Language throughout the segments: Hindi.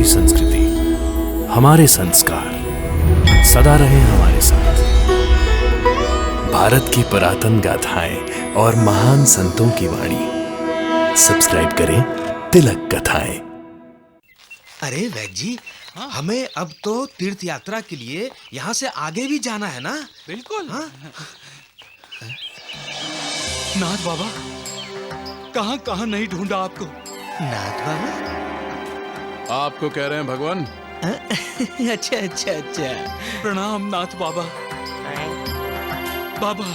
हमारी संस्कृति, हमारे संस्कार सदा रहे हमारे साथ। भारत की पुरातन गाथाएं और महान संतों की वाणी। सब्सक्राइब करें तिलक कथाएं। अरे वैद जी, हमें अब तो तीर्थ यात्रा के लिए यहाँ से आगे भी जाना है ना? बिल्कुल। हाँ? नाथ बाबा, कहाँ कहाँ नहीं ढूंढा आपको। नाथ बाबा? आपको कह रहे हैं भगवान। अच्छा अच्छा अच्छा। प्रणाम नाथ बाबा। बाबा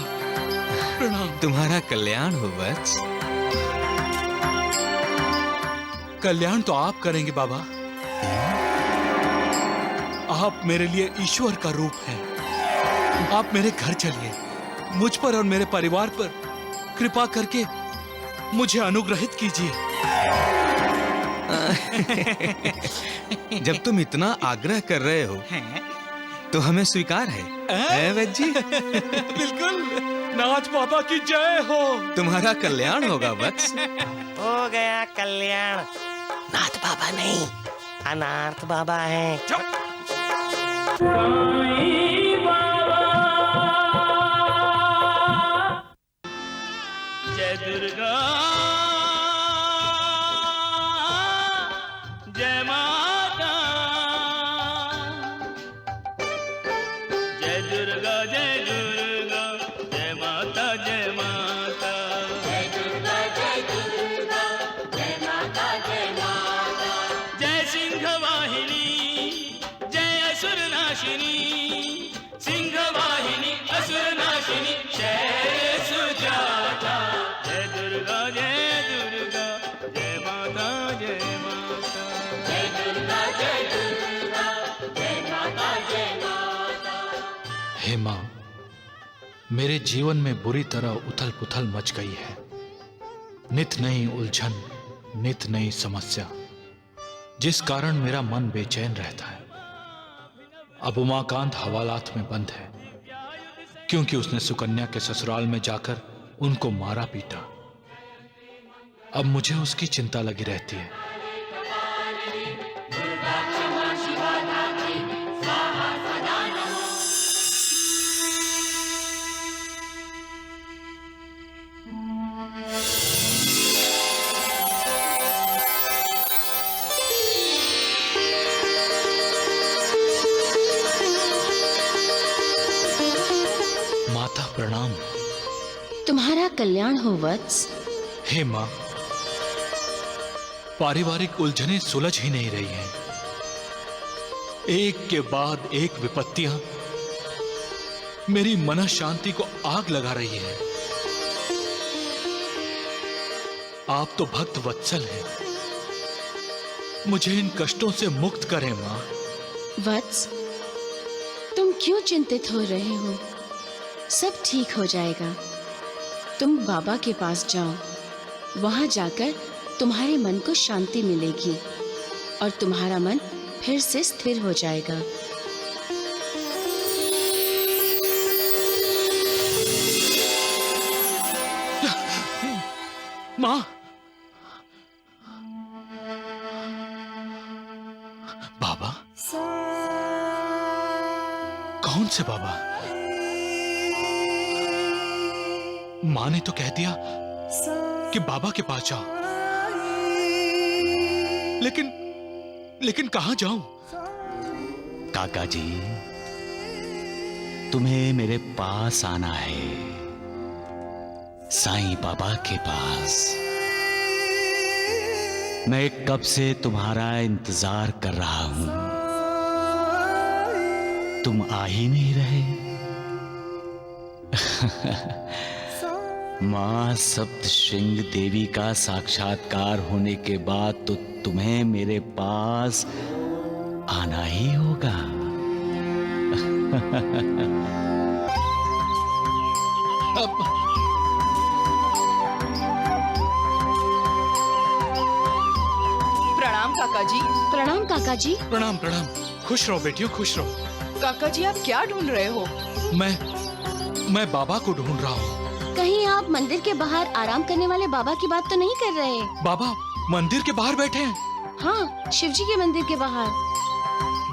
प्रणाम। तुम्हारा कल्याण हो वत्स। कल्याण तो आप करेंगे बाबा। आप मेरे लिए ईश्वर का रूप हैं। आप मेरे घर चलिए, मुझ पर और मेरे परिवार पर कृपा करके मुझे अनुग्रहित कीजिए। जब तुम इतना आग्रह कर रहे हो तो हमें स्वीकार है वैद जी। बिल्कुल। नाथ बाबा की जय हो। तुम्हारा कल्याण होगा वत्स। हो गया कल्याण। नाथ बाबा नहीं, अनाथ बाबा हैं। जय दुर्गा, जय माता, जय दुर्गा, जय दुर्गा, जय माता, जय माता, जय दुर्गा, जय दुर्गा, जय माता, जय माता, जय सिंह वाहिनी, जय असुर नाशिनी, सिंह वाहिनी, असुर नाशिनी, जय सुजाता, जय दुर्गा, जय दुर्गा, जय माता, जय माता, जय दुर्गा, जय दुर्गा, जय माता, जय माता। हे माँ, मेरे जीवन में बुरी तरह उथल पुथल मच गई है। नित नई उलझन, नित नई समस्या, जिस कारण मेरा मन बेचैन रहता है। अब उमाकांत हवालात में बंद है, क्योंकि उसने सुकन्या के ससुराल में जाकर उनको मारा पीटा। अब मुझे उसकी चिंता लगी रहती है। माता प्रणाम। तुम्हारा कल्याण हो वत्स। हे माँ, पारिवारिक उलझनें सुलझ ही नहीं रही हैं। एक के बाद एक विपत्तियां मेरी मन शांति को आग लगा रही है। आप तो भक्त वत्सल हैं, मुझे इन कष्टों से मुक्त करें माँ। वत्स, तुम क्यों चिंतित हो रहे हो? सब ठीक हो जाएगा। तुम बाबा के पास जाओ, वहां जाकर तुम्हारे मन को शांति मिलेगी और तुम्हारा मन फिर से स्थिर हो जाएगा। माँ, बाबा? कौन से बाबा? माँ ने तो कह दिया कि बाबा के पास जाओ, लेकिन कहां जाऊं? काका जी, तुम्हें मेरे पास आना है, साईं बाबा के पास। मैं कब से तुम्हारा इंतजार कर रहा हूं, तुम आ ही नहीं रहे। मां सप्तशृंग देवी का साक्षात्कार होने के बाद तो तुम्हें मेरे पास आना ही होगा। प्रणाम काका जी। प्रणाम काका जी। प्रणाम प्रणाम। खुश रहो बेटियों, खुश रहो। काका जी, आप क्या ढूंढ रहे हो? मैं बाबा को ढूंढ रहा हूँ। कहीं आप मंदिर के बाहर आराम करने वाले बाबा की बात तो नहीं कर रहे? बाबा मंदिर के बाहर बैठे हैं? हाँ, शिवजी के मंदिर के बाहर।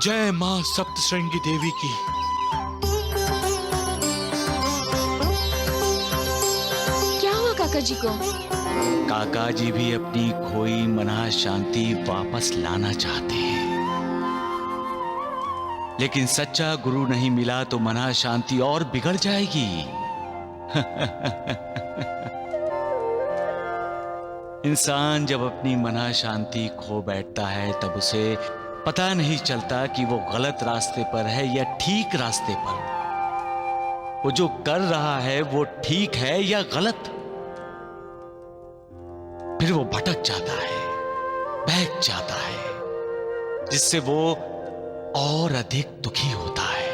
जय माँ सप्तश्रृंगी देवी की। क्या हुआ काका जी को? काका जी भी अपनी खोई मना शांति वापस लाना चाहते हैं, लेकिन सच्चा गुरु नहीं मिला तो मना शांति और बिगड़ जाएगी। इंसान जब अपनी मना शांति खो बैठता है तब उसे पता नहीं चलता कि वो गलत रास्ते पर है या ठीक रास्ते पर। वो जो कर रहा है वो ठीक है या गलत। फिर वो भटक जाता है, बहक जाता है, जिससे वो और अधिक दुखी होता है।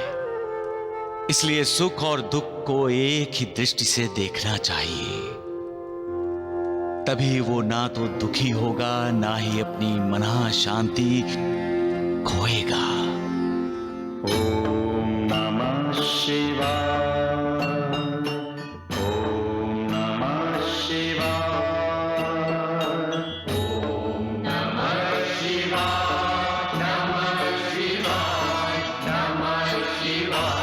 इसलिए सुख और दुख को एक ही दृष्टि से देखना चाहिए, तभी वो ना तो दुखी होगा ना ही अपनी मना शांति खोएगा। ओम नमः शिवाय। ओम नमः शिवाय। ओम नमः शिवाय। नमः शिवाय। नमः शिवाय।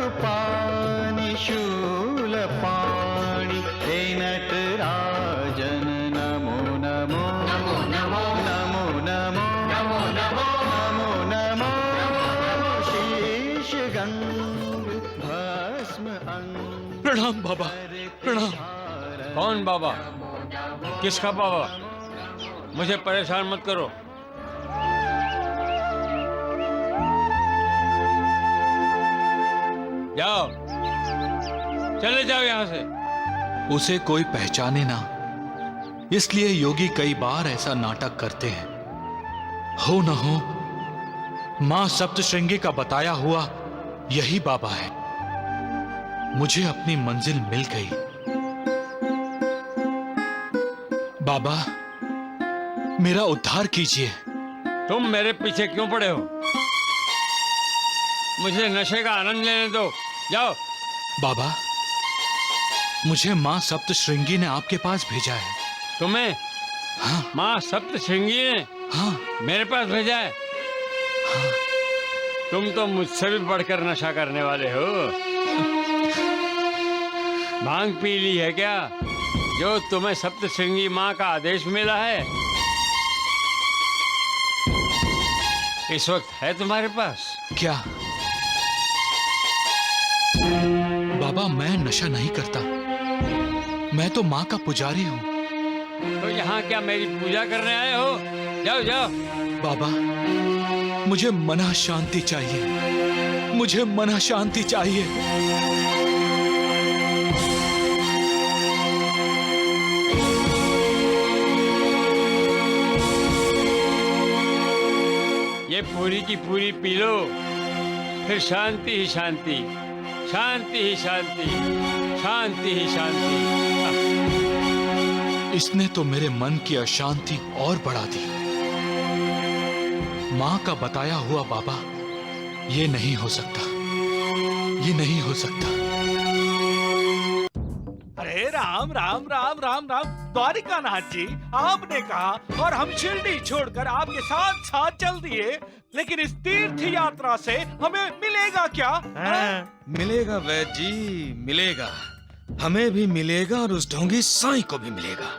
डमरुपाणि शूलपाणि हे नटराजन नमो नमो। नमो नमो। नमो नमो। नमो नमो। नमो नमो। शीश गंग भस्म अंग। प्रणाम बाबा, प्रणाम। कौन बाबा? किसका बाबा? मुझे परेशान मत करो। जाओ, चले जाओ यहां से। उसे कोई पहचाने ना, इसलिए योगी कई बार ऐसा नाटक करते हैं। हो न हो, मां सप्तश्रृंगी का बताया हुआ यही बाबा है। मुझे अपनी मंजिल मिल गई। बाबा, मेरा उद्धार कीजिए। तुम मेरे पीछे क्यों पड़े हो? मुझे नशे का आनंद लेने दो। जाओ। बाबा, मुझे मां सप्तश्रृंगी ने आपके पास भेजा है। तुम्हें? हाँ। मां सप्तश्रृंगी ने? हाँ। मेरे पास भेजा है? हाँ। तुम तो मुझसे भी बढ़कर नशा करने वाले हो। भांग पी ली है क्या, जो तुम्हें सप्तश्रृंगी मां का आदेश मिला है? इस वक्त है तुम्हारे पास? क्या? बाबा, मैं नशा नहीं करता। मैं तो माँ का पुजारी हूँ। तो यहाँ क्या मेरी पूजा करने आए हो? जाओ जाओ। बाबा, मुझे मना शांति चाहिए। मुझे मना शांति चाहिए। ये पूरी की पूरी पी लो, फिर शांति ही शांति, शांति ही शांति, शांति ही शांति। इसने तो मेरे मन की अशांति और बढ़ा दी। माँ का बताया हुआ बाबा, ये नहीं हो सकता, ये नहीं हो सकता। अरे राम राम राम राम राम। द्वारिकानाथ जी, आपने कहा और हम शिरडी छोड़कर आपके साथ साथ चल दिए, लेकिन इस तीर्थ यात्रा से हमें मिलेगा क्या? मिलेगा वैद्य जी, मिलेगा। हमें भी मिलेगा और उस ढोंगी साईं को भी मिलेगा।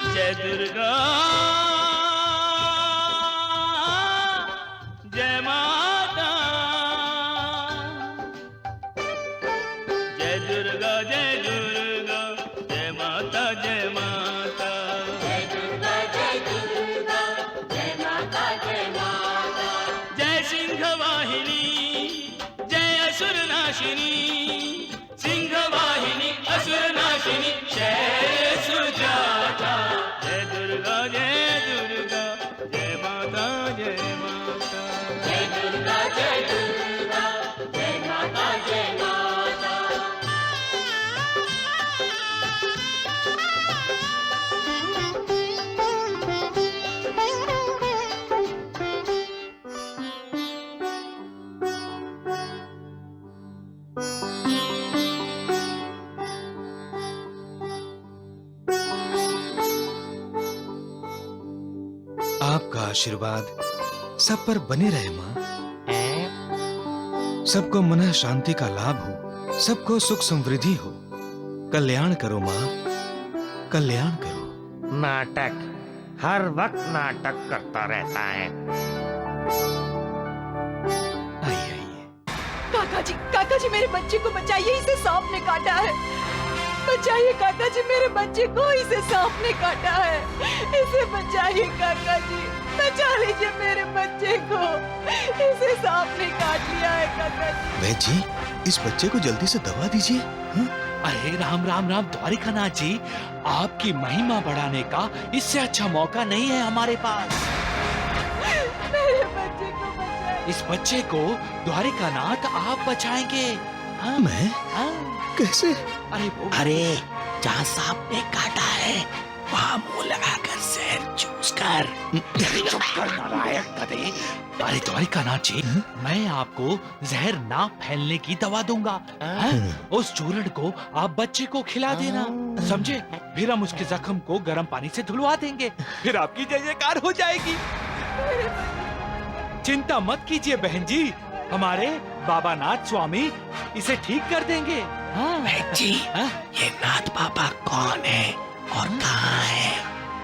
जय दुर्गा। जय माता। जय दुर्गा। जय दुर्गा। जय माता। जय माता। जय दुर्गा। जय दुर्गा। जय माता। जय माता। जय सिंह वाहिनी, जय असुर नाशिनी, सिंह वाहिनी असुर नाशिनी, जय सुजाता। जय दुर्गा। जय दुर्गा। जय माता। जय माता। जय दुर्गा। जय दुर्गा। जय माता। जय माता। आशीर्वाद सब पर बने रहे माँ। सबको मन शांति का लाभ हो, सबको सुख समृद्धि हो। कल्याण करो माँ, कल्याण करो। नाटक, हर वक्त नाटक करता रहता है। काका जी मेरे बच्चे को बचाइए, इसे सांप ने काटा है। बचाइए काका जी मेरे बच्चे को, इसे सांप ने काटा है। इसे बचाइए काका जी, बचा लीजिए मेरे बच्चे को, इसे सांप ने काट लिया है काका जी। वैद्य जी, इस बच्चे को जल्दी से दवा दीजिए। अरे राम राम राम द्वारिकानाथ जी, आपकी महिमा बढ़ाने का इससे अच्छा मौका नहीं है हमारे पास। मेरे बच्चे को बचाइए। इस बच्चे को द्वारिकानाथ आप बचाएंगे। हाँ? मैं? हाँ? कैसे? अरे जहाँ सांप ने काटा है वहाँ मुंह लगाकर जहर चूस कर। चुप कर नालायक गधे। अरे द्वारिकानाथ जी, मैं आपको जहर ना फैलने की दवा दूंगा। उस चूर्ण को आप बच्चे को खिला देना, समझे? फिर हम उसके जख्म को गर्म पानी से धुलवा देंगे, फिर आपकी जय जयकार हो जाएगी। चिंता मत कीजिए बहन जी, हमारे बाबा नाथ स्वामी इसे ठीक कर देंगे। बहन जी, ये नाथ बाबा कौन है और कहाँ है?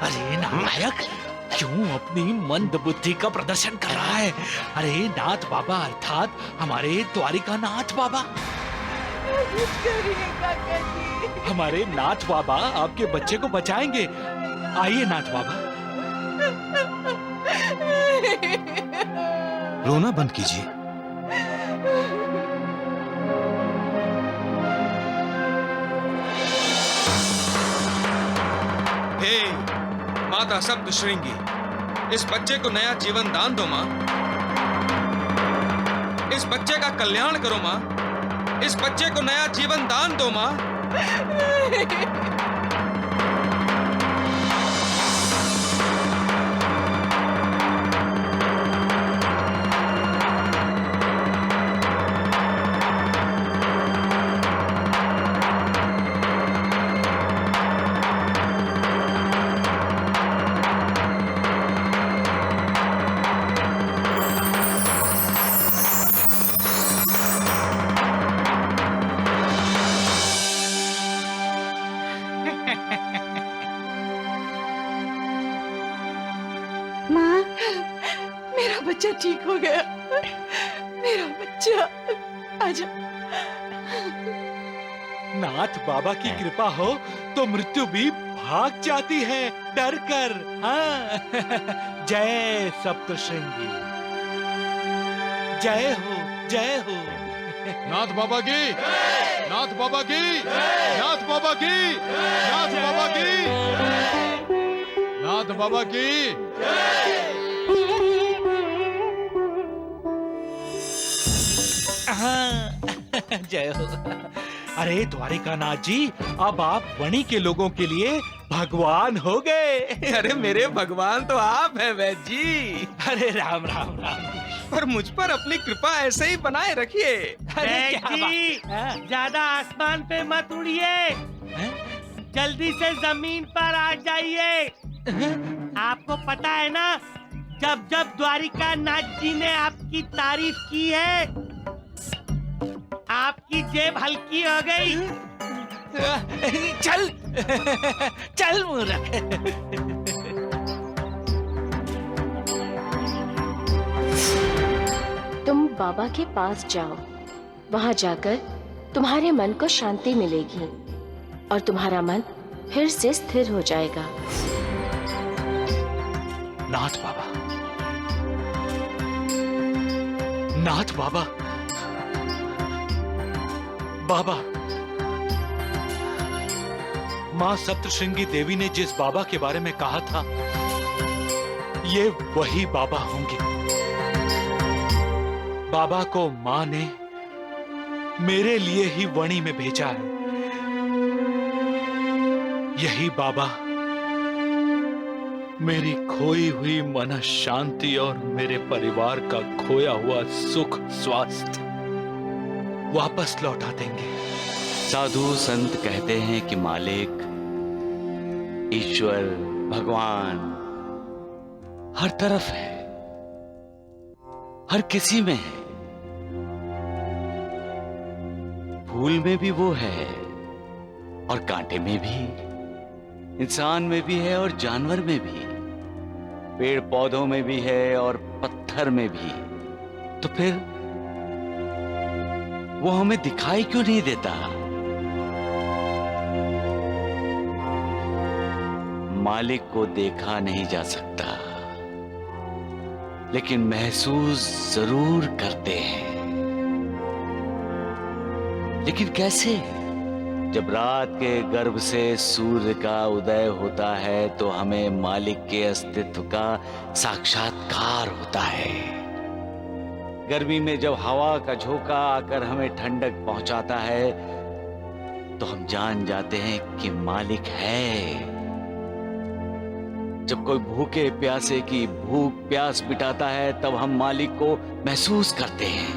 अरे नालायक, क्यों अपनी मंद बुद्धि का प्रदर्शन कर रहा है? अरे नाथ बाबा अर्थात हमारे द्वारिकानाथ बाबा। हमारे नाथ बाबा आपके बच्चे को बचाएंगे। आइए नाथ बाबा। रोना बंद कीजिए। हे माता सप्त श्रृंगी, इस बच्चे को नया जीवन दान दो माँ। इस बच्चे का कल्याण करो माँ। इस बच्चे को नया जीवन दान दो माँ। बच्चा ठीक हो गया, मेरा बच्चा। आजा। नाथ बाबा की कृपा हो तो मृत्यु भी भाग जाती है डर कर। हाँ। जय सप्तशृंगी, जय हो, जय हो। नाथ बाबा की, नाथ बाबा की, नाथ बाबा की, नाथ बाबा की, नाथ बाबा की। जय हो। अरे द्वारिकानाथ जी, अब आप वणी के लोगों के लिए भगवान हो गए। अरे मेरे भगवान तो आप हैं वैद्य जी। अरे राम राम राम। पर मुझ पर अपनी कृपा ऐसे ही बनाए रखिए। ज्यादा आसमान पे मत उड़िए, जल्दी से जमीन पर आ जाइए। आपको पता है ना, जब जब द्वारिकानाथ जी ने आपकी तारीफ की है, आपकी जेब हल्की हो गई। चल चल मूर्ख। तुम बाबा के पास जाओ, वहां जाकर तुम्हारे मन को शांति मिलेगी और तुम्हारा मन फिर से स्थिर हो जाएगा। नाथ बाबा, नाथ बाबा, बाबा, माँ सप्तशृंगी देवी ने जिस बाबा के बारे में कहा था, ये वही बाबा होंगे। बाबा को माँ ने मेरे लिए ही वणी में भेजा है। यही बाबा मेरी खोई हुई मन शांति और मेरे परिवार का खोया हुआ सुख स्वास्थ्य वापस लौटा देंगे। साधु संत कहते हैं कि मालिक, ईश्वर, भगवान हर तरफ है, हर किसी में है। फूल में भी वो है और कांटे में भी, इंसान में भी है और जानवर में भी, पेड़ पौधों में भी है और पत्थर में भी। तो फिर वो हमें दिखाई क्यों नहीं देता? मालिक को देखा नहीं जा सकता, लेकिन महसूस जरूर करते हैं। लेकिन कैसे? जब रात के गर्भ से सूर्य का उदय होता है तो हमें मालिक के अस्तित्व का साक्षात्कार होता है। गर्मी में जब हवा का झोंका आकर हमें ठंडक पहुंचाता है तो हम जान जाते हैं कि मालिक है। जब कोई भूखे प्यासे की भूख प्यास मिटाता है तब हम मालिक को महसूस करते हैं।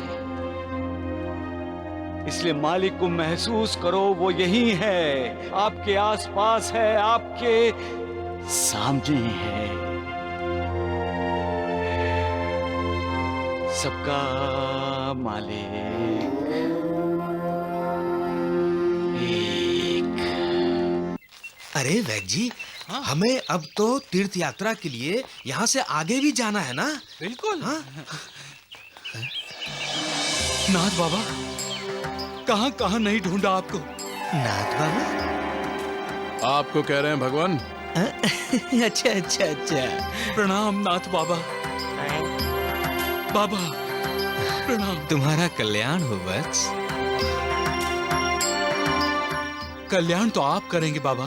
इसलिए मालिक को महसूस करो, वो यही है, आपके आसपास है, आपके सामने है। सबका मालिक एक। अरे वैद्य जी, हमें अब तो तीर्थ यात्रा के लिए यहाँ से आगे भी जाना है ना? बिल्कुल। हाँ? नाथ बाबा, कहाँ कहाँ नहीं ढूंढा आपको। नाथ बाबा? आपको कह रहे हैं भगवान। अच्छा अच्छा अच्छा। प्रणाम नाथ बाबा। बाबा प्रणाम। तुम्हारा कल्याण हो वत्स। कल्याण तो आप करेंगे बाबा।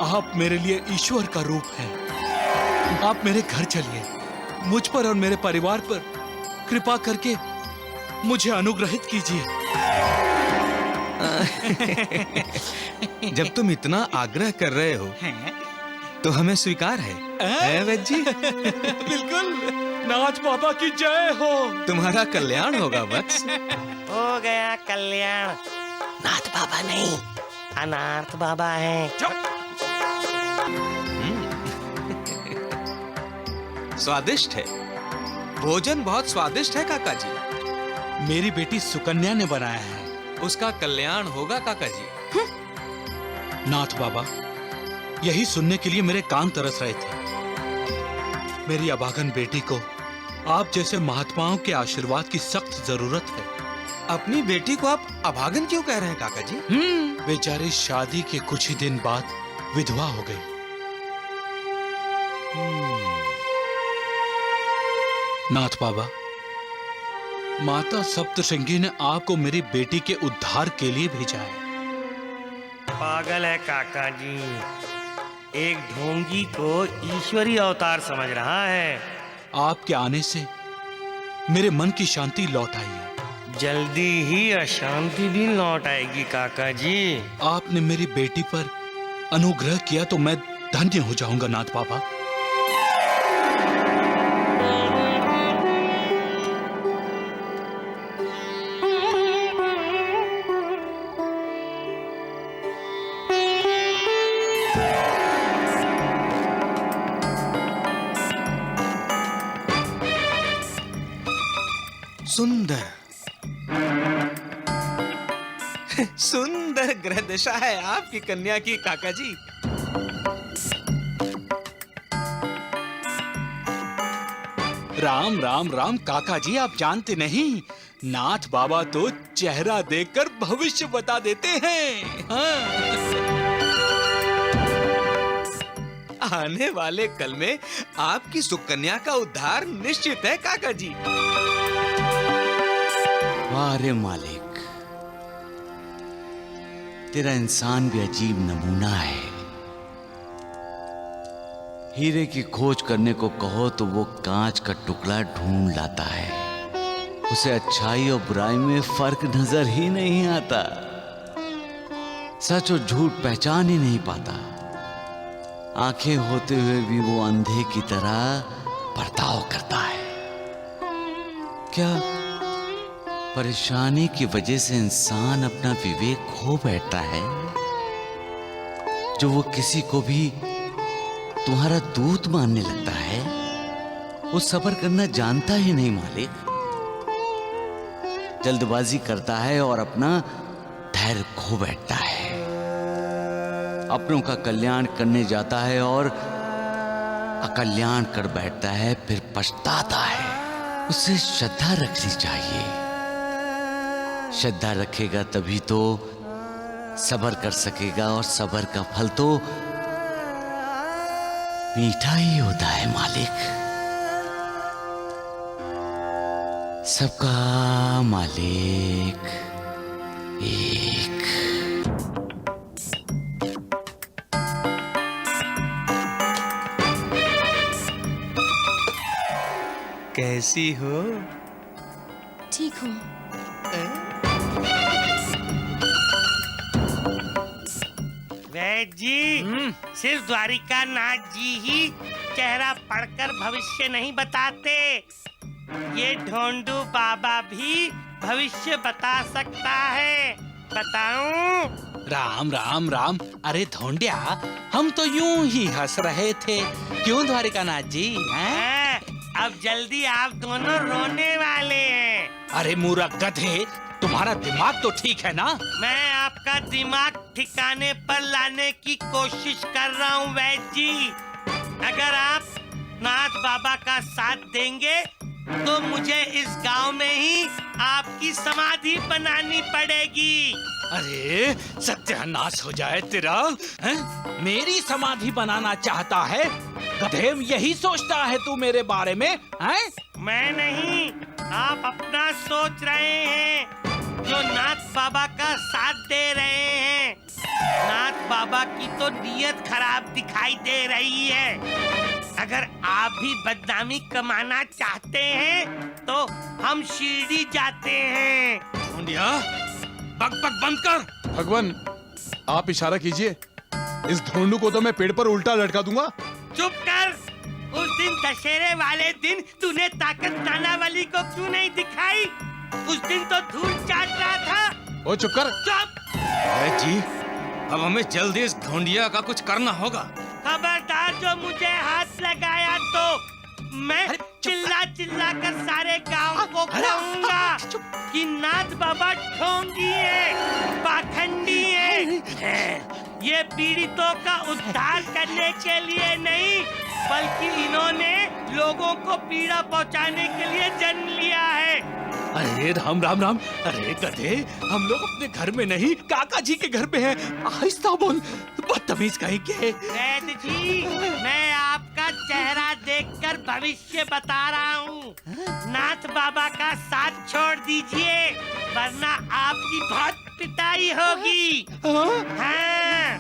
आप मेरे लिए ईश्वर का रूप हैं। आप मेरे घर चलिए, मुझ पर और मेरे परिवार पर कृपा करके मुझे अनुग्रहित कीजिए। जब तुम इतना आग्रह कर रहे हो तो हमें स्वीकार है, वैद्य जी? बिल्कुल। नाथ बाबा की जय हो। तुम्हारा कल्याण होगा वत्स। हो गया कल्याण। नाथ बाबा नहीं, अनाथ बाबा हैं। स्वादिष्ट है, भोजन बहुत स्वादिष्ट है काका जी। मेरी बेटी सुकन्या ने बनाया है। उसका कल्याण होगा काका जी। नाथ बाबा, यही सुनने के लिए मेरे कान तरस रहे थे। मेरी अभागन बेटी को आप जैसे महात्माओं के आशीर्वाद की सख्त जरूरत है। अपनी बेटी को आप अभागन क्यों कह रहे हैं काका जी? बेचारी शादी के कुछ ही दिन बाद विधवा हो गई। नाथ बाबा, माता सप्तशृंगी ने आपको मेरी बेटी के उद्धार के लिए भेजा है। पागल है काका जी, एक ढोंगी को ईश्वरीय अवतार समझ रहा है। आपके आने से मेरे मन की शांति लौट आई है। जल्दी ही अशांति भी लौट आएगी काका जी। आपने मेरी बेटी पर अनुग्रह किया तो मैं धन्य हो जाऊंगा नाथ बाबा। सुंदर सुंदर ग्रह दशा है आपकी कन्या की काका जी। राम राम राम काका जी, आप जानते नहीं, नाथ बाबा तो चेहरा देखकर भविष्य बता देते हैं। आने वाले कल में आपकी सुकन्या का उद्धार निश्चित है काका जी। वाह रे मालिक, तेरा इंसान भी अजीब नमूना है। हीरे की खोज करने को कहो तो वो कांच का टुकड़ा ढूंढ लाता है। उसे अच्छाई और बुराई में फर्क नजर ही नहीं आता। सच और झूठ पहचान ही नहीं पाता। आंखें होते हुए भी वो अंधे की तरह बर्ताव करता है। क्या परेशानी की वजह से इंसान अपना विवेक खो बैठता है, जो वो किसी को भी तुम्हारा दूत मानने लगता है। वो सब्र करना जानता ही नहीं मालिक, जल्दबाजी करता है और अपना धैर्य खो बैठता है। अपनों का कल्याण करने जाता है और अकल्याण कर बैठता है, फिर पछताता है। उसे श्रद्धा रखनी चाहिए। श्रद्धा रखेगा तभी तो सब्र कर सकेगा, और सब्र का फल तो मीठा ही होता है मालिक। सबका मालिक एक। कैसी हो? ठीक हूँ। वैद्य जी, सिर्फ द्वारिका नाथ जी ही चेहरा पढ़कर भविष्य नहीं बताते, ये ढोंडू बाबा भी भविष्य बता सकता है। बताऊं? राम राम राम। अरे धोंडिया, हम तो यूं ही हंस रहे थे, क्यों द्वारिकानाथ जी? हैं? अब जल्दी आप दोनों रोने वाले हैं। अरे मूर्ख गधे, तुम्हारा दिमाग तो ठीक है ना? मैं आपका दिमाग ठिकाने पर लाने की कोशिश कर रहा हूँ वैद्य जी। अगर आप नाथ बाबा का साथ देंगे तो मुझे इस गांव में ही आपकी समाधि बनानी पड़ेगी। अरे सत्यानाश हो जाए तेरा, हैं? मेरी समाधि बनाना चाहता है? गधे, यही सोचता है तू मेरे बारे में? हैं? मैं नहीं, आप अपना सोच रहे हैं, जो नाथ बाबा का साथ दे रहे हैं। नाथ बाबा की तो नीयत खराब दिखाई दे रही है। अगर आप भी बदनामी कमाना चाहते हैं तो हम शिरडी जाते हैं। धोंडिया, बक बक बंद कर। भगवान, आप इशारा कीजिए, इस ढोंडू को तो मैं पेड़ पर उल्टा लटका दूंगा। चुप कर। उस दिन दशहरे वाले दिन तूने ताकत नानावली को क्यों नहीं दिखाई? उस दिन तो धूल चाट रहा था। ओ चुप कर। चुप। जी, अब हमें जल्दी इस ढोंडिया का कुछ करना होगा। खबरदार जो मुझे हाथ लगाया तो मैं चिल्ला चिल्ला कर सारे गांव को कहूंगा कि नाथ बाबा ढोंगी है, पाखंडी है। ये पीड़ितों का उद्धार करने के लिए नहीं, बल्कि इन्होंने लोगों को पीड़ा पहुंचाने के लिए जन्म लिया है। अरे राम राम राम। अरे गधे, हम लोग अपने घर में नहीं, काका जी के घर पे हैं। आहिस्ता बोल, बदतमीज कहीं के। वैद्य जी, मैं आपका चेहरा देखकर भविष्य बता रहा हूँ। नाथ बाबा का साथ छोड़ दीजिए, वरना आपकी बहुत पिटाई होगी। हाँ।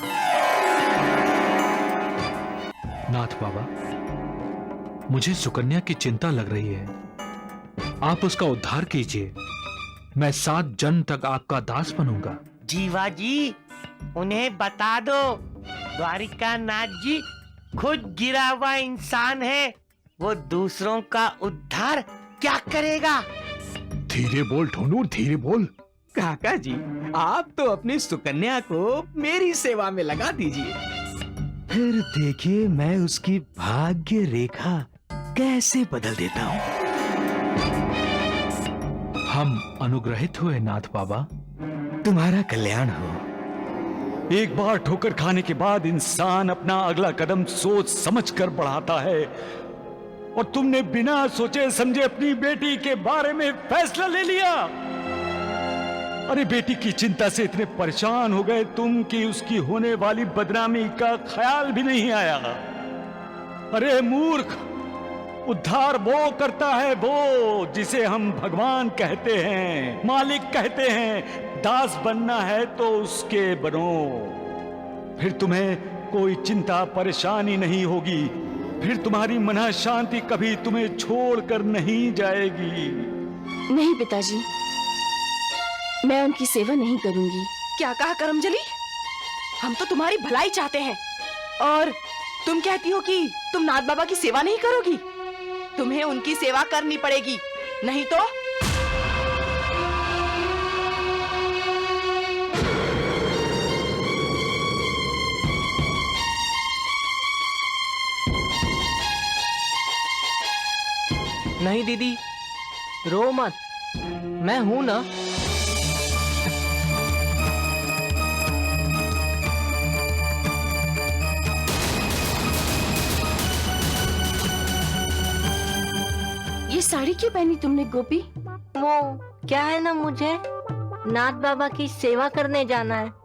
नाथ बाबा, मुझे सुकन्या की चिंता लग रही है। आप उसका उद्धार कीजिए। मैं 7 जन्म तक आपका दास बनूंगा। जीवा जी, उन्हें बता दो, द्वारिका नाथ जी खुद गिरा हुआ इंसान है, वो दूसरों का उद्धार क्या करेगा? धीरे बोल ढोंडू, धीरे बोल। काका जी, आप तो अपनी सुकन्या को मेरी सेवा में लगा दीजिए, फिर देखिए मैं उसकी भाग्य रेखा कैसे बदल देता हूँ। हम अनुग्रहित हुए नाथ बाबा। तुम्हारा कल्याण हो। एक बार ठोकर खाने के बाद इंसान अपना अगला कदम सोच समझ कर बढ़ाता है, और तुमने बिना सोचे समझे अपनी बेटी के बारे में फैसला ले लिया। अरे बेटी की चिंता से इतने परेशान हो गए तुम कि उसकी होने वाली बदनामी का ख्याल भी नहीं आया। अरे मूर्ख, उद्धार वो करता है वो जिसे हम भगवान कहते हैं, मालिक कहते हैं। दास बनना है तो उसके बनो, फिर तुम्हें कोई चिंता परेशानी नहीं होगी, फिर तुम्हारी मन शांति कभी तुम्हें छोड़कर नहीं जाएगी। नहीं पिताजी, मैं उनकी सेवा नहीं करूंगी। क्या कहा करमजली? हम तो तुम्हारी भलाई चाहते हैं, और तुम कहती हो कि तुम नाथ बाबा की सेवा नहीं करोगी? तुम्हें उनकी सेवा करनी पड़ेगी, नहीं तो। नहीं दीदी, रो मत, मैं हूं ना। ये साड़ी क्यों पहनी तुमने गोपी? वो क्या है ना, मुझे नाथ बाबा की सेवा करने जाना है।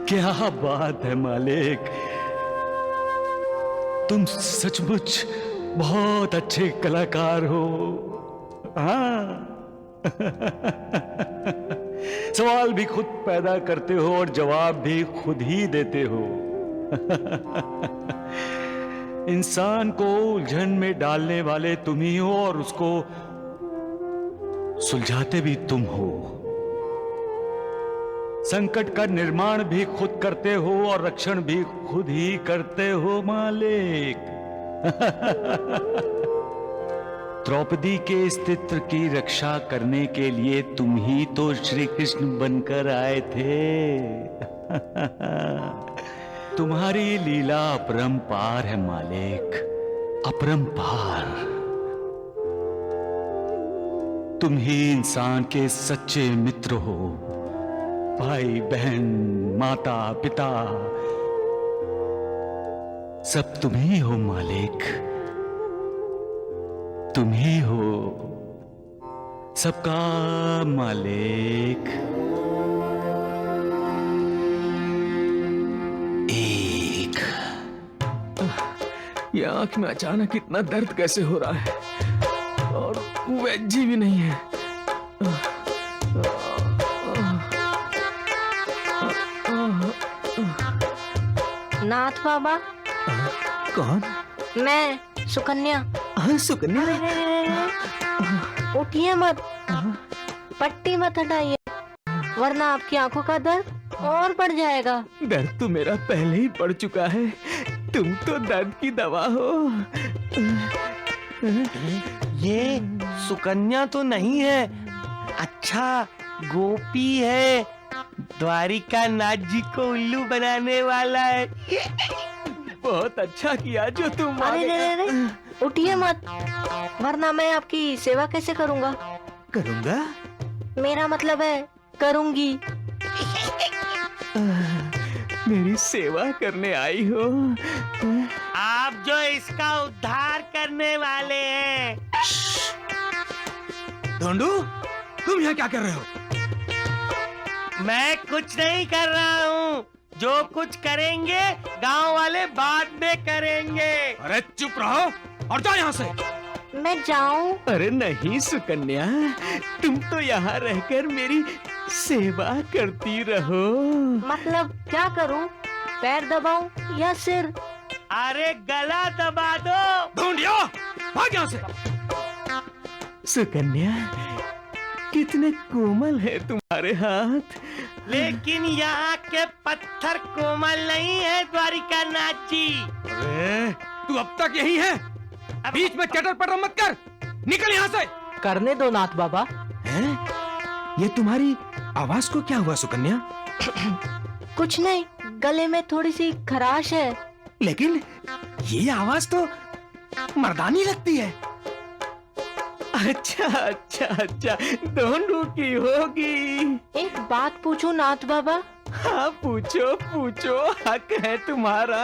क्या बात है मालिक, तुम सचमुच बहुत अच्छे कलाकार हो। हाँ सवाल भी खुद पैदा करते हो और जवाब भी खुद ही देते हो। इंसान को उलझन में डालने वाले तुम ही हो और उसको सुलझाते भी तुम हो। संकट का निर्माण भी खुद करते हो और रक्षण भी खुद ही करते हो मालिक। द्रौपदी के अस्तित्व की रक्षा करने के लिए तुम ही तो श्री कृष्ण बनकर आए थे। तुम्हारी लीला अपरंपार है मालिक, अपरंपार। तुम ही इंसान के सच्चे मित्र हो। भाई बहन, माता पिता, सब तुम ही हो मालिक, तुम ही हो सबका मालिक। एक ये आंख में अचानक इतना दर्द कैसे हो रहा है, और वेजी भी नहीं है। नाथ बाबा। कौन? मैं सुकन्या। सुकन्या? उठिए मत, पट्टी मत हटाइए, वरना आपकी आंखों का दर्द और बढ़ जाएगा। दर्द तो मेरा पहले ही बढ़ चुका है, तुम तो दर्द की दवा हो। ये सुकन्या तो नहीं है, अच्छा गोपी है, द्वारिका नाथ जी को उल्लू बनाने वाला है। बहुत अच्छा किया जो तुम आ अरे गए। अरे उठिए मत, वरना मैं आपकी सेवा कैसे करूंगा? करूंगा? मेरा मतलब है करूंगी। मेरी सेवा करने आई हो? आप जो इसका उद्धार करने वाले हैं। धोंडू, तुम यहाँ क्या कर रहे हो? मैं कुछ नहीं कर रहा हूँ, जो कुछ करेंगे गांव वाले बाद में करेंगे। अरे चुप रहो और जाओ यहाँ से। मैं जाऊं? अरे नहीं सुकन्या, तुम तो यहाँ रहकर मेरी सेवा करती रहो। मतलब क्या करूं? पैर दबाऊं या सिर? अरे गला दबा दो। ढूंढियो, भाग यहाँ से। सुकन्या, कितने कोमल है तुम्हारे हाथ। लेकिन यहाँ के पत्थर कोमल नहीं है द्वारिका नाथ जी। अरे तू अब तक यही है, बीच में चटर पटर मत कर, निकल यहाँ से। करने दो नाथ बाबा। हैं? ये तुम्हारी आवाज को क्या हुआ सुकन्या? कुछ नहीं, गले में थोड़ी सी खराश है। लेकिन ये आवाज तो मर्दानी लगती है। अच्छा अच्छा अच्छा, दोनों की होगी। एक बात पूछूं नाथ बाबा? हाँ पूछो पूछो, हक है तुम्हारा।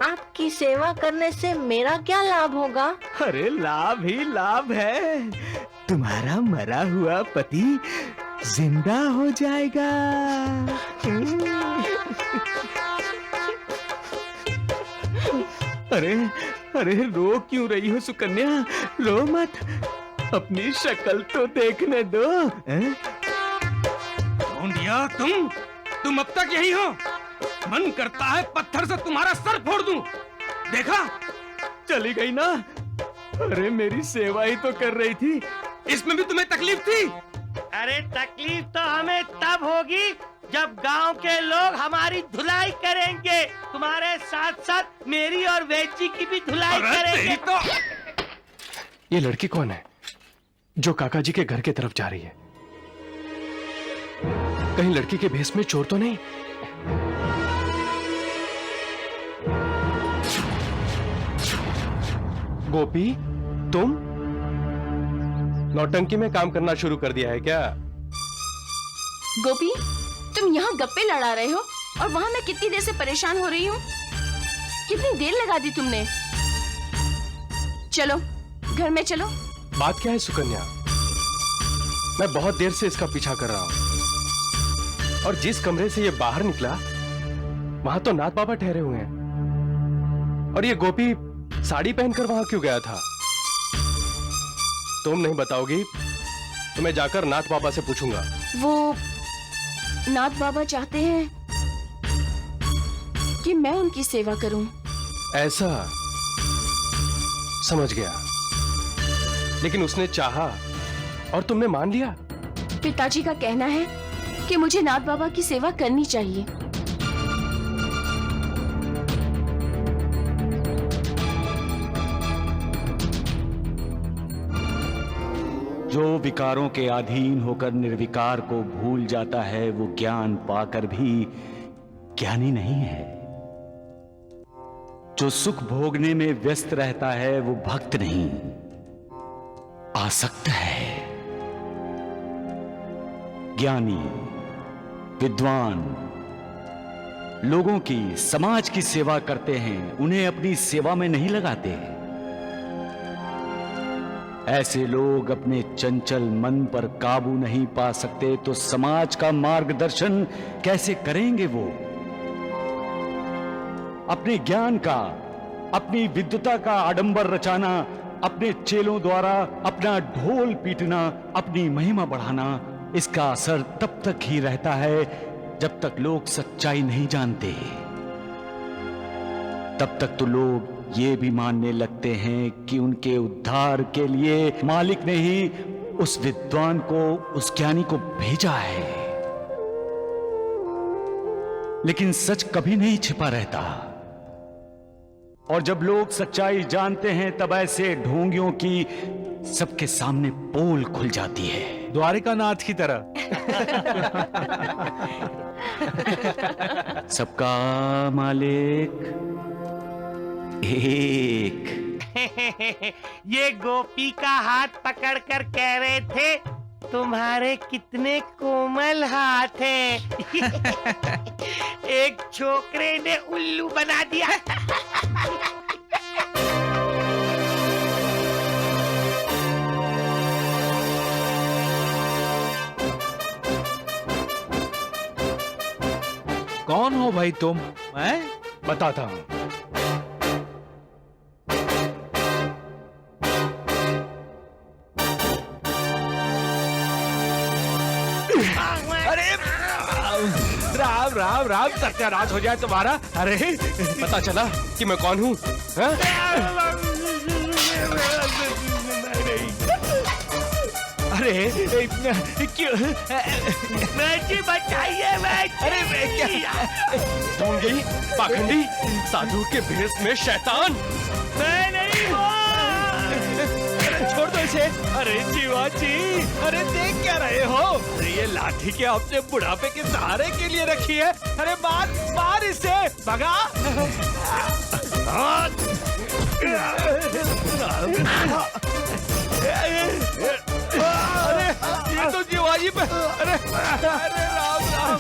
आपकी सेवा करने से मेरा क्या लाभ होगा? अरे लाभ ही लाभ है, तुम्हारा मरा हुआ पति जिंदा हो जाएगा। अरे अरे रो क्यों रही हो सुकन्या? रो मत, अपनी शक्ल तो देखने दो। ढूंढिया, तुम अब तक यही हो? मन करता है पत्थर से तुम्हारा सर फोड़ दूं। देखा, चली गई ना। अरे मेरी सेवा ही तो कर रही थी, इसमें भी तुम्हें तकलीफ थी? अरे तकलीफ तो हमें तब होगी जब गांव के लोग हमारी धुलाई करेंगे, तुम्हारे साथ साथ मेरी और वेजी की भी धुलाई करेंगे। तो ये लड़की कौन है जो काका जी के घर की तरफ जा रही है? कहीं लड़की के भेष में चोर तो नहीं? गोपी, तुम नौटंकी में काम करना शुरू कर दिया है क्या? गोपी, तुम यहाँ गप्पे लड़ा रहे हो और वहाँ मैं कितनी देर से परेशान हो रही हूँ। कितनी देर लगा दी तुमने। चलो घर में चलो। बात क्या है सुकन्या? मैं बहुत देर से इसका पीछा कर रहा हूँ और जिस कमरे से ये बाहर निकला वहां तो नाथ बाबा ठहरे हुए हैं। और ये गोपी साड़ी पहनकर वहां क्यों गया था? तुम नहीं बताओगी तो मैं जाकर नाथ बाबा से पूछूंगा। वो नाथ बाबा चाहते हैं कि मैं उनकी सेवा करूं। ऐसा? समझ गया। लेकिन उसने चाहा और तुमने मान लिया? पिताजी का कहना है कि मुझे नाथ बाबा की सेवा करनी चाहिए। जो विकारों के अधीन होकर निर्विकार को भूल जाता है वो ज्ञान पाकर भी ज्ञानी नहीं है। जो सुख भोगने में व्यस्त रहता है वो भक्त नहीं, आसक्त है। ज्ञानी, विद्वान लोगों की, समाज की सेवा करते हैं, उन्हें अपनी सेवा में नहीं लगाते। ऐसे लोग अपने चंचल मन पर काबू नहीं पा सकते तो समाज का मार्गदर्शन कैसे करेंगे वो? अपने ज्ञान का, अपनी विद्वता का आडंबर रचाना, अपने चेलों द्वारा अपना ढोल पीटना, अपनी महिमा बढ़ाना, इसका असर तब तक ही रहता है जब तक लोग सच्चाई नहीं जानते। तब तक तो लोग ये भी मानने लगते हैं कि उनके उद्धार के लिए मालिक ने ही उस विद्वान को, उस ज्ञानी को भेजा है। लेकिन सच कभी नहीं छिपा रहता और जब लोग सच्चाई जानते हैं तब ऐसे ढोंगियों की सबके सामने पोल खुल जाती है, द्वारिका नाथ की तरह। सबका मालिक एक। ये गोपी का हाथ पकड़कर कह रहे थे तुम्हारे कितने कोमल हाथ हैं। एक छोकरे ने उल्लू बना दिया। कौन हो भाई तुम? मैं बताता हूं। राम राम राम, सत्यानाश हो जाए तुम्हारा। अरे पता चला कि मैं कौन हूं? अरे क्यों? जी बचाइए। अरे क्या ढूंढ गई पाखंडी, साधु के भेष में शैतान। मैं नहीं हूँ। छोड़ दो इसे। अरे जीवाजी, अरे देख क्या रहे हो? अरे ये लाठी के अपने बुढ़ापे के सहारे के लिए रखी है। अरे मार मार इसे, भगा। अरे ये तो जीवाजी पे। अरे अरे राम राम।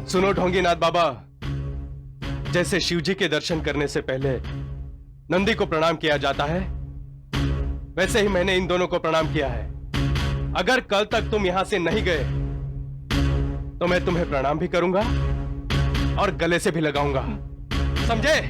सुनो ढोंगीनाथ बाबा, जैसे शिवजी के दर्शन करने से पहले नंदी को प्रणाम किया जाता है, वैसे ही मैंने इन दोनों को प्रणाम किया है। अगर कल तक तुम यहां से नहीं गए तो मैं तुम्हें प्रणाम भी करूंगा और गले से भी लगाऊंगा, समझे?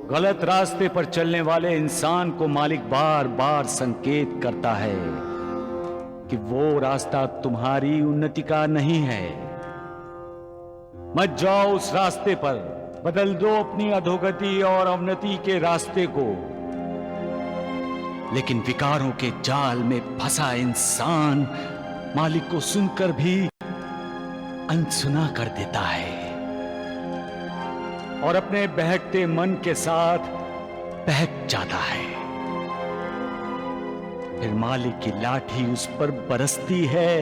गलत रास्ते पर चलने वाले इंसान को मालिक बार बार संकेत करता है कि वो रास्ता तुम्हारी उन्नति का नहीं है। मत जाओ उस रास्ते पर, बदल दो अपनी अधोगति और अवनति के रास्ते को। लेकिन विकारों के जाल में फंसा इंसान मालिक को सुनकर भी अनसुना कर देता है और अपने बहकते मन के साथ बहक जाता है। फिर मालिक की लाठी उस पर बरसती है।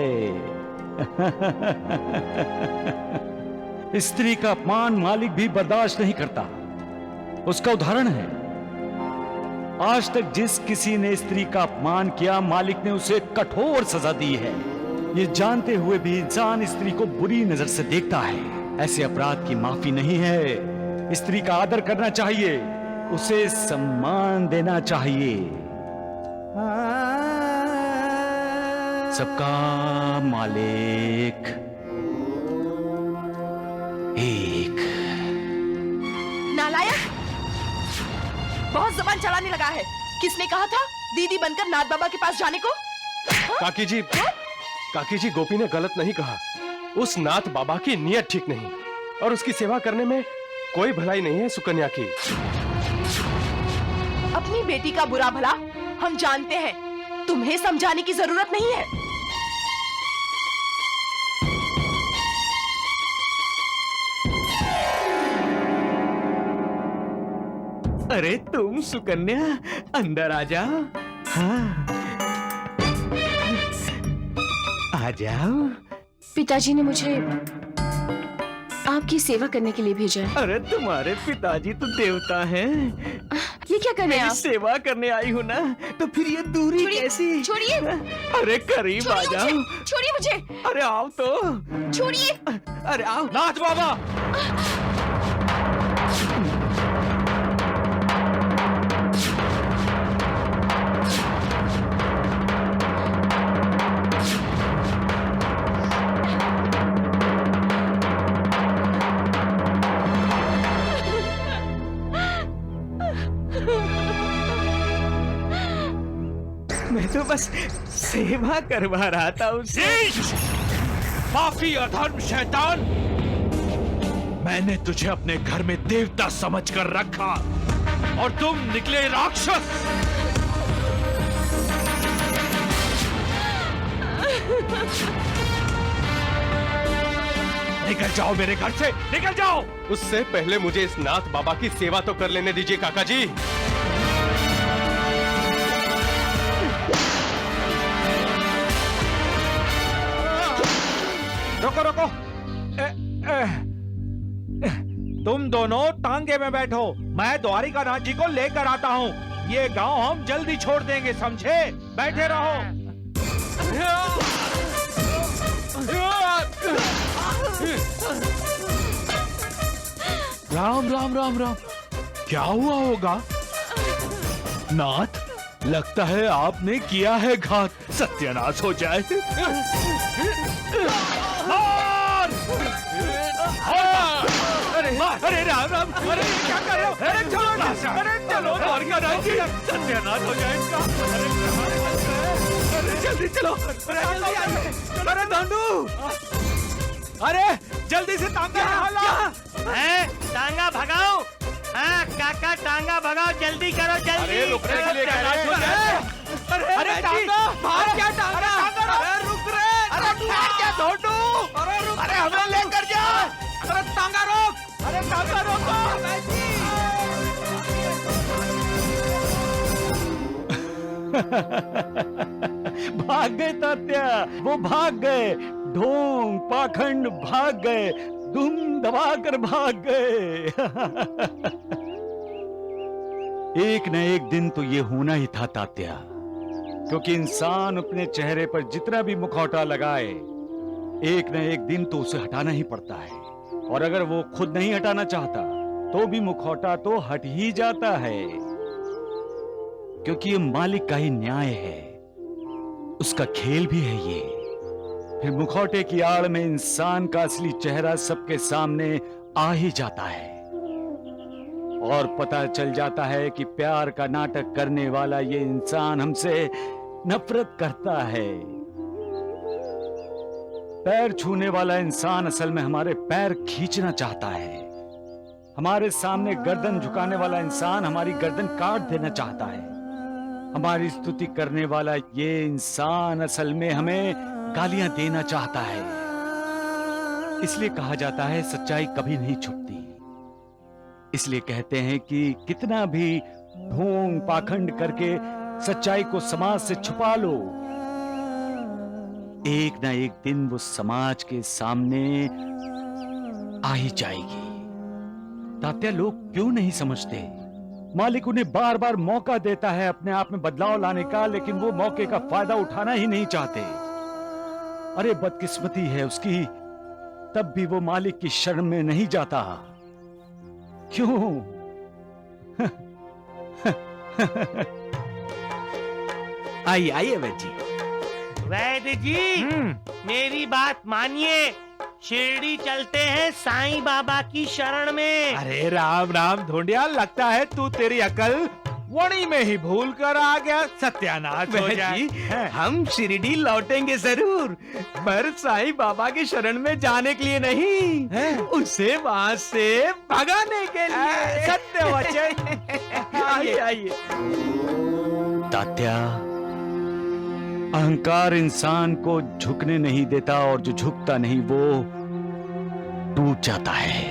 स्त्री का अपमान मालिक भी बर्दाश्त नहीं करता। उसका उदाहरण है, आज तक जिस किसी ने स्त्री का अपमान किया मालिक ने उसे कठोर सजा दी है। ये जानते हुए भी इंसान स्त्री को बुरी नजर से देखता है। ऐसे अपराध की माफी नहीं है। स्त्री का आदर करना चाहिए, उसे सम्मान देना चाहिए। सबका मालिक एक। नालायक, बहुत जबान चलाने लगा है। किसने कहा था दीदी बनकर नाथ बाबा के पास जाने को? काकी जी गोपी ने गलत नहीं कहा। उस नाथ बाबा की नीयत ठीक नहीं और उसकी सेवा करने में कोई भलाई नहीं है सुकन्या की। अपनी बेटी का बुरा भला हम जानते हैं, तुम्हें समझाने की जरूरत नहीं है। अरे तुम सुकन्या, अंदर आ जाओ। हाँ, आ जाओ। पिताजी ने मुझे आपकी सेवा करने के लिए भेजा है। अरे तुम्हारे पिताजी तो देवता हैं। ये क्या कर रहे हैं आप? सेवा करने आई हो ना, तो फिर ये दूरी कैसी? छोड़िए। अरे करीब आ जाओ। छोड़िए मुझे। अरे आओ तो। छोड़िए। अरे आओ। नाथ बाबा, मैं तो बस सेवा करवा रहा था उससे। पापी अधर्म शैतान, मैंने तुझे अपने घर में देवता समझकर रखा और तुम निकले राक्षस। निकल जाओ मेरे घर से, निकल जाओ। उससे पहले मुझे इस नाथ बाबा की सेवा तो कर लेने दीजिए काका जी। रोको रोको, तुम दोनों टांगे में बैठो, मैं द्वारिका नाथ जी को लेकर आता हूँ। ये गांव हम जल्दी छोड़ देंगे, समझे? बैठे रहो। राम राम राम राम, क्या हुआ होगा? नाथ, लगता है आपने किया है घात, सत्यानाश हो जाए। अरे राम राम, अरे क्या कर रहे हो? अरे चलो ना, अरे चलो, द्वारिका नाथ जी, सत्यानाश हो जाए इसका। अरे जल्दी चलो, अरे जल्दी आइए। अरे धंधू, अरे जल्दी से टांगा निकालो। टांगा भगाओ। हाँ काका, टांगा भगाओ, जल्दी करो, जल्दी। अरे रुकने के लिए अरे टांगा, बाहर क्या टांगा? अरे रुक रे, अरे ठहर क्या धोटू? अरे रुक, अरे हमें लेकर जा। अरे टांगा रोक, अरे टांगा रोको। भाग गए तात्या, वो भाग गए। ढोंग पाखंड भाग गए, धुम दबाकर भाग गए। एक न एक दिन तो ये होना ही था तात्या, क्योंकि इंसान अपने चेहरे पर जितना भी मुखौटा लगाए, एक न एक दिन तो उसे हटाना ही पड़ता है। और अगर वो खुद नहीं हटाना चाहता तो भी मुखौटा तो हट ही जाता है, क्योंकि ये मालिक का ही न्याय है, उसका खेल भी है ये। फिर मुखौटे की आड़ में इंसान का असली चेहरा सबके सामने आ ही जाता है और पता चल जाता है कि प्यार का नाटक करने वाला ये इंसान हमसे नफरत करता है। पैर छूने वाला इंसान असल में हमारे पैर खींचना चाहता है। हमारे सामने गर्दन झुकाने वाला इंसान हमारी गर्दन काट देना चाहता है। हमारी स्तुति करने वाला ये इंसान असल में हमें गालियां देना चाहता है। इसलिए कहा जाता है सच्चाई कभी नहीं छुपती। इसलिए कहते हैं कि कितना भी ढोंग पाखंड करके सच्चाई को समाज से छुपा लो, एक ना एक दिन वो समाज के सामने आ ही जाएगी। तात्या, लोग क्यों नहीं समझते? मालिक उन्हें बार बार मौका देता है अपने आप में बदलाव लाने का, लेकिन वो मौके का फायदा उठाना ही नहीं चाहते। अरे बदकिस्मती है उसकी, तब भी वो मालिक की शरण में नहीं जाता। क्यों? आइए आइए वैद्य जी। वैद्य जी, मेरी बात मानिए, शिरडी चलते हैं साईं बाबा की शरण में। अरे राम राम ढोंडिया, लगता है तू तेरी अकल वणी में ही भूल कर आ गया। सत्यानाश हो जाए। जी, हम शिरडी लौटेंगे जरूर, पर साईं बाबा की शरण में जाने के लिए नहीं, उसे वहां से भगाने के लिए। सत्य वचन। आइए आइए। तात्या, अहंकार इंसान को झुकने नहीं देता, और जो झुकता नहीं वो टूट जाता है।